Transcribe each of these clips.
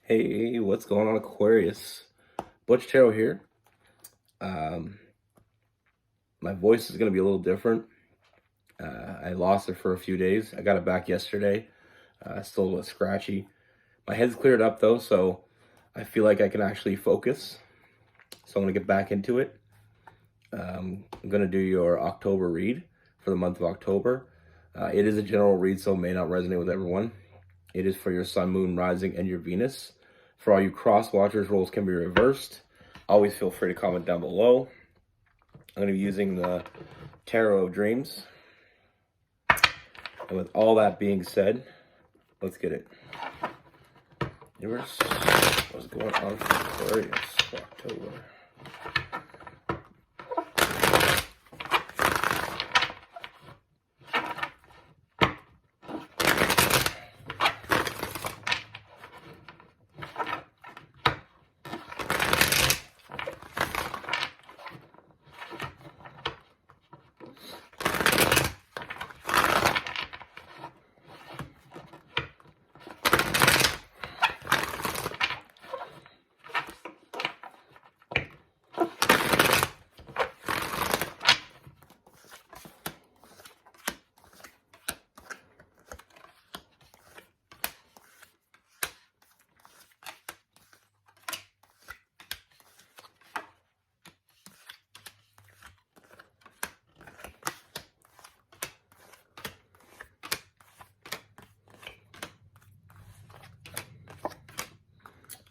Hey, what's going on, Aquarius? Butch here. Um, my voice is going to be a little different. I lost it for a few days. I got it back yesterday. Still a little scratchy. My head's cleared up though, so I feel like I can actually focus. So I'm going to get back into it. I'm going to do your October read for the month of October. It is a general read, so it may not resonate with everyone. It is for your sun, moon, rising, and your Venus. For all you cross watchers, roles can be reversed. Always feel free to comment down below. I'm going to be using the Tarot of Dreams. And with all that being said, let's get it. Universe, what's going on for Aquarius for October?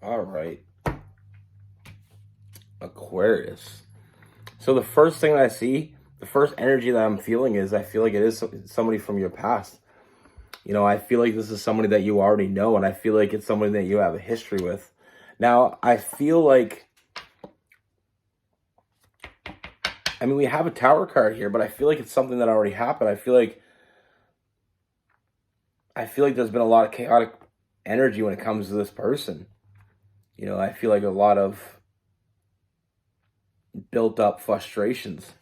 All right, Aquarius. So the first thing I see, the first energy that I'm feeling is I feel like it is somebody from your past. I feel like this is somebody that you already know, and I feel like it's somebody that you have a history with. Now, I feel like, we have a Tower card here, but I feel like it's something that already happened. I feel like there's been a lot of chaotic energy when it comes to this person. I feel like a lot of built up frustrations.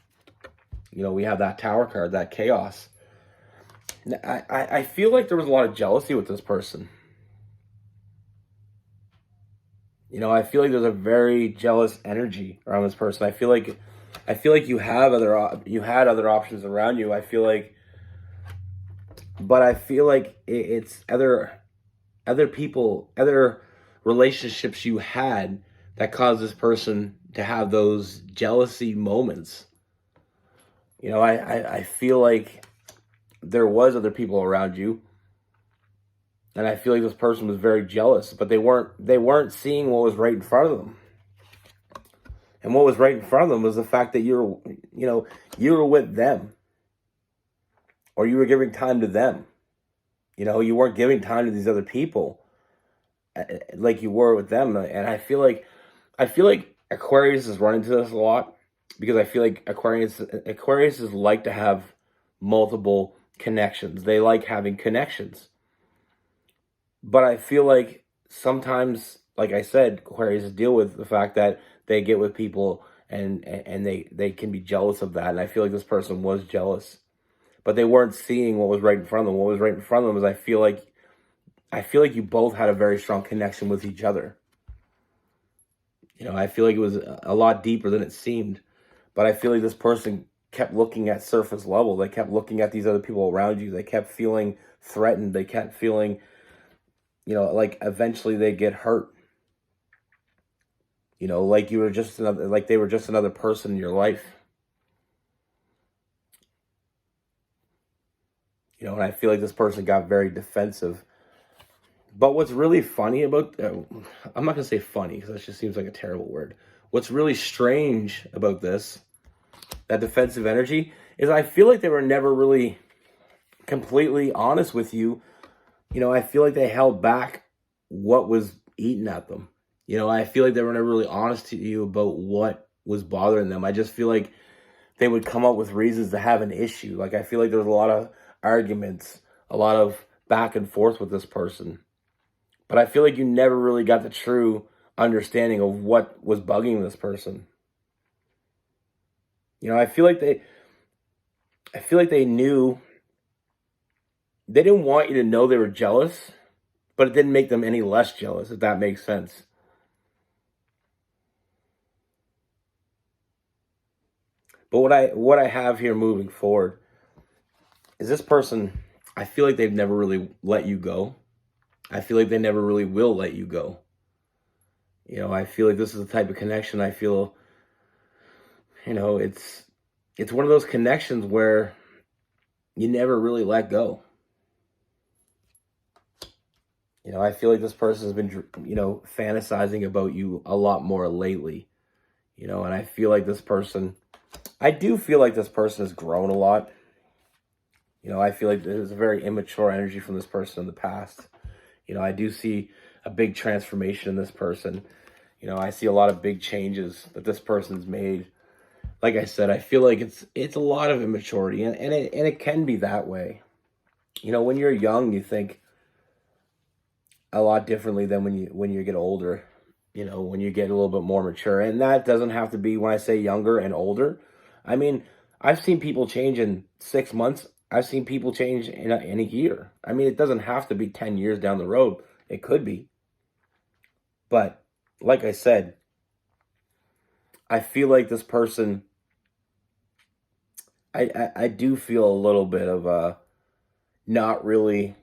We have that Tower card, that chaos. I feel like there was a lot of jealousy with this person. I feel like there's a very jealous energy around this person. I feel like you had other options around you. I feel like it's other people, other relationships you had that caused this person to have those jealousy moments. I feel like there was other people around you, and I feel like this person was very jealous, but they weren't seeing what was right in front of them. And what was right in front of them was the fact that you were with them, or you were giving time to them. You weren't giving time to these other people like you were with them. And I feel like Aquarius is running into this a lot, because I feel like Aquarius like to have multiple connections. They like having connections. But I feel like sometimes, like I said, Aquarius deal with the fact that they get with people and they can be jealous of that. And I feel like this person was jealous, but they weren't seeing what was right in front of them. What was right in front of them is I feel like you both had a very strong connection with each other. I feel like it was a lot deeper than it seemed, but I feel like this person kept looking at surface level. They kept looking at these other people around you. They kept feeling threatened. They kept feeling, like eventually they get hurt. Like you were just like they were just another person in your life. And I feel like this person got very defensive. But what's really funny about, I'm not going to say funny because that just seems like a terrible word. What's really strange about this, that defensive energy, is I feel like they were never really completely honest with you. I feel like they held back what was eating at them. I feel like they were never really honest to you about what was bothering them. I just feel like they would come up with reasons to have an issue. Like, I feel like there was a lot of arguments, a lot of back and forth with this person. But I feel like you never really got the true understanding of what was bugging this person. I feel like they knew, they didn't want you to know they were jealous, but it didn't make them any less jealous, if that makes sense. But what I have here moving forward is this person, I feel like they've never really let you go. I feel like they never really will let you go. I feel like this is the type of connection I feel, it's one of those connections where you never really let go. I feel like this person has been, fantasizing about you a lot more lately. And I feel like I do feel like this person has grown a lot. I feel like there's a very immature energy from this person in the past. I do see a big transformation in this person. I see a lot of big changes that this person's made. Like I said, I feel like it's a lot of immaturity, and it can be that way. When you're young, you think a lot differently than when you get older. When you get a little bit more mature, and that doesn't have to be when I say younger and older. I mean, I've seen people change in 6 months. I've seen people change in a year. I mean, it doesn't have to be 10 years down the road. It could be. But like I said, I feel like this person, I do feel a little bit of not really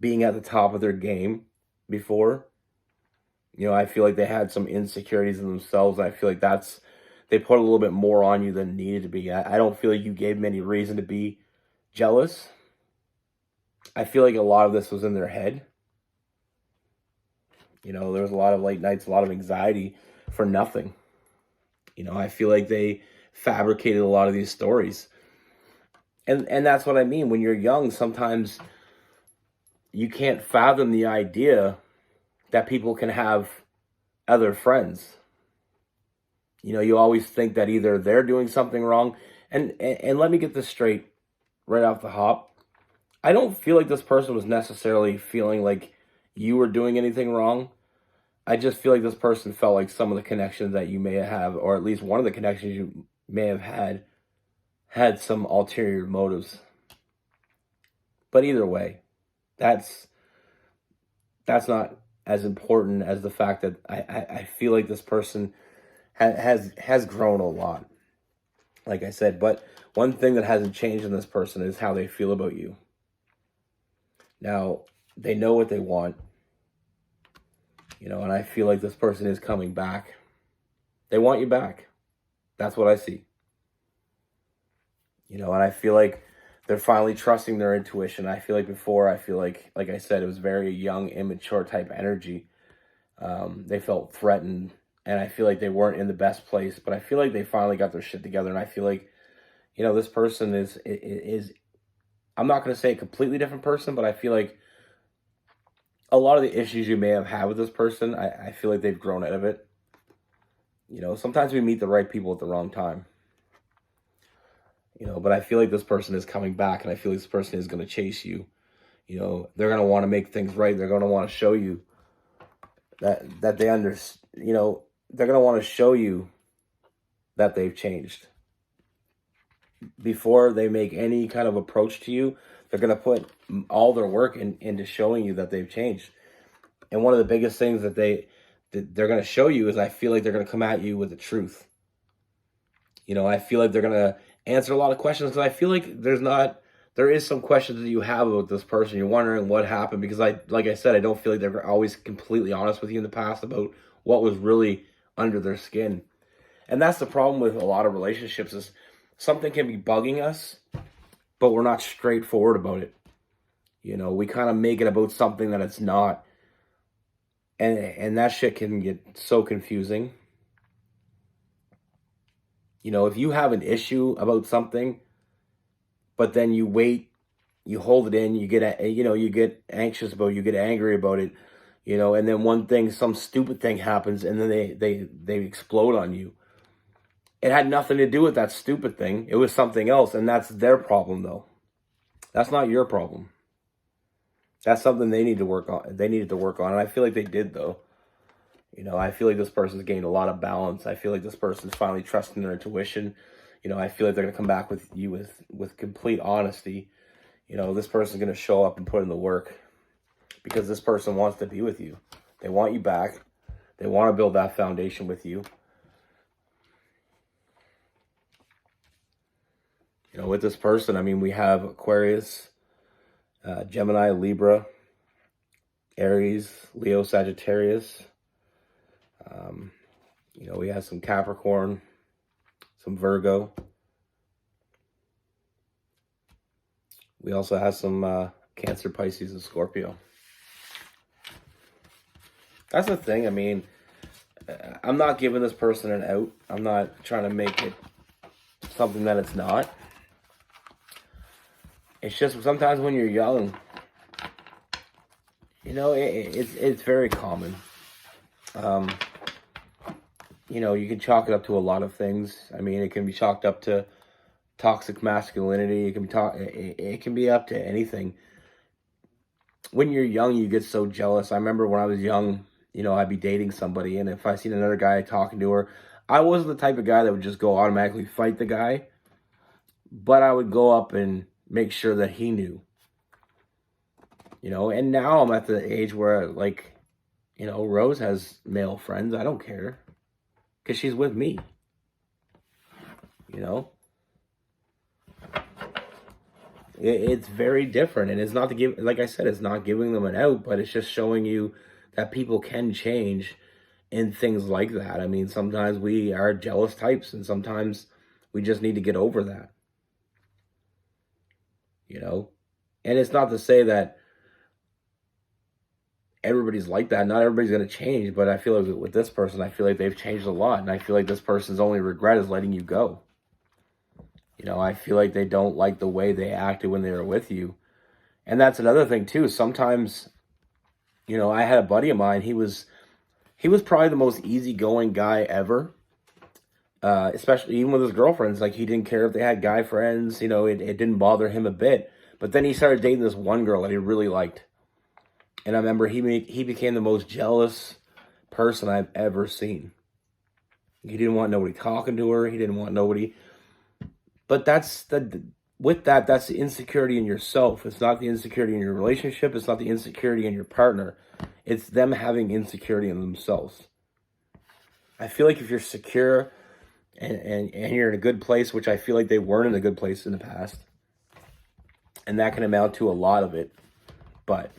being at the top of their game before. I feel like they had some insecurities in themselves. And I feel like they put a little bit more on you than needed to be. I don't feel like you gave them any reason to be jealous. I feel like a lot of this was in their head. There was a lot of late nights, a lot of anxiety for nothing. I feel like they fabricated a lot of these stories. And that's what I mean. When you're young, sometimes you can't fathom the idea that people can have other friends. You always think that either they're doing something wrong. And let me get this straight right off the hop. I don't feel like this person was necessarily feeling like you were doing anything wrong. I just feel like this person felt like some of the connections that you may have, or at least one of the connections you may have had some ulterior motives. But either way, that's not as important as the fact that I feel like this person has grown a lot, like I said. But one thing that hasn't changed in this person is how they feel about you. Now, they know what they want, and I feel like this person is coming back. They want you back. That's what I see. And I feel like they're finally trusting their intuition. I feel like before, like I said, it was very young, immature type energy. They felt threatened, and I feel like they weren't in the best place, but I feel like they finally got their shit together. And I feel like, this person is I'm not going to say a completely different person, but I feel like a lot of the issues you may have had with this person, I feel like they've grown out of it. Sometimes we meet the right people at the wrong time. But I feel like this person is coming back, and I feel like this person is going to chase you. They're going to want to make things right. They're going to want to show you that they understand. They're going to want to show you that they've changed. Before they make any kind of approach to you, they're going to put all their work into showing you that they've changed. And one of the biggest things that they're going to show you is, I feel like they're going to come at you with the truth. I feel like they're going to answer a lot of questions, because I feel like there is some questions that you have about this person. You're wondering what happened, because like I said, I don't feel like they're always completely honest with you in the past about what was really under their skin. And that's the problem with a lot of relationships, is something can be bugging us, but we're not straightforward about it. We kind of make it about something that it's not. And that shit can get so confusing. If you have an issue about something, but then you wait, you hold it in, you get anxious about it, you get angry about it, and then some stupid thing happens, and then they explode on you. It had nothing to do with that stupid thing. It was something else, and that's their problem, though. That's not your problem. That's something they need to work on. They needed to work on, and I feel like they did, though. I feel like this person's gained a lot of balance. I feel like this person's finally trusting their intuition. I feel like they're going to come back with you with complete honesty. This person's going to show up and put in the work. because this person wants to be with you. They want you back. They want to build that foundation with you. You know, with this person, I mean, we have Aquarius, Gemini, Libra, Aries, Leo, Sagittarius. You know, we have some Capricorn, some Virgo. We also have some Cancer, Pisces, and Scorpio. That's the thing. I mean, I'm not giving this person an out. I'm not trying to make it something that it's not. It's just sometimes when you're young, you know, it's very common. You know, you can chalk it up to a lot of things. I mean, it can be chalked up to toxic masculinity. It can be up to anything. When you're young, you get so jealous. I remember when I was young, you know, I'd be dating somebody, and if I seen another guy talking to her, I wasn't the type of guy that would just go automatically fight the guy, but I would go up and make sure that he knew. You know, and now I'm at the age where, like, you know, Rose has male friends. I don't care, because she's with me. You know? It's very different, and it's not to give, like I said, it's not giving them an out, but it's just showing you that people can change in things like that. I mean, sometimes we are jealous types, and sometimes we just need to get over that. You know? And it's not to say that everybody's like that. Not everybody's going to change, but I feel like with this person, I feel like they've changed a lot, and I feel like this person's only regret is letting you go. You know, I feel like they don't like the way they acted when they were with you. And that's another thing too. Sometimes, you know, I had a buddy of mine, he was probably the most easygoing guy ever. Especially even with his girlfriends. Like, he didn't care if they had guy friends, you know, it didn't bother him a bit. But then he started dating this one girl that he really liked. And I remember he became the most jealous person I've ever seen. He didn't want nobody talking to her. He didn't want nobody. But that's the insecurity in yourself. It's not the insecurity in your relationship. It's not the insecurity in your partner. It's them having insecurity in themselves. I feel like if you're secure and you're in a good place, which I feel like they weren't in a good place in the past, and that can amount to a lot of it. But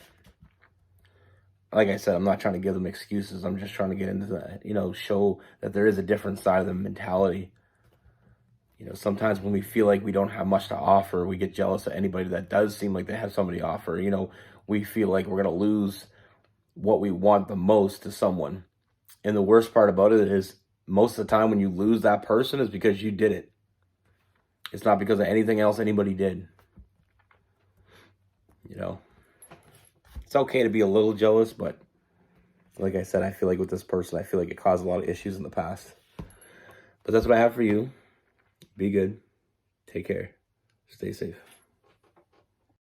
like I said, I'm not trying to give them excuses. I'm just trying to get into that, you know, show that there is a different side of the mentality. You know, sometimes when we feel like we don't have much to offer, we get jealous of anybody that does seem like they have somebody to offer. You know, we feel like we're going to lose what we want the most to someone. And the worst part about it is most of the time when you lose that person is because you did it. It's not because of anything else anybody did. You know, it's okay to be a little jealous, but like I said, I feel like with this person, I feel like it caused a lot of issues in the past. But that's what I have for you. Be good. Take care. Stay safe.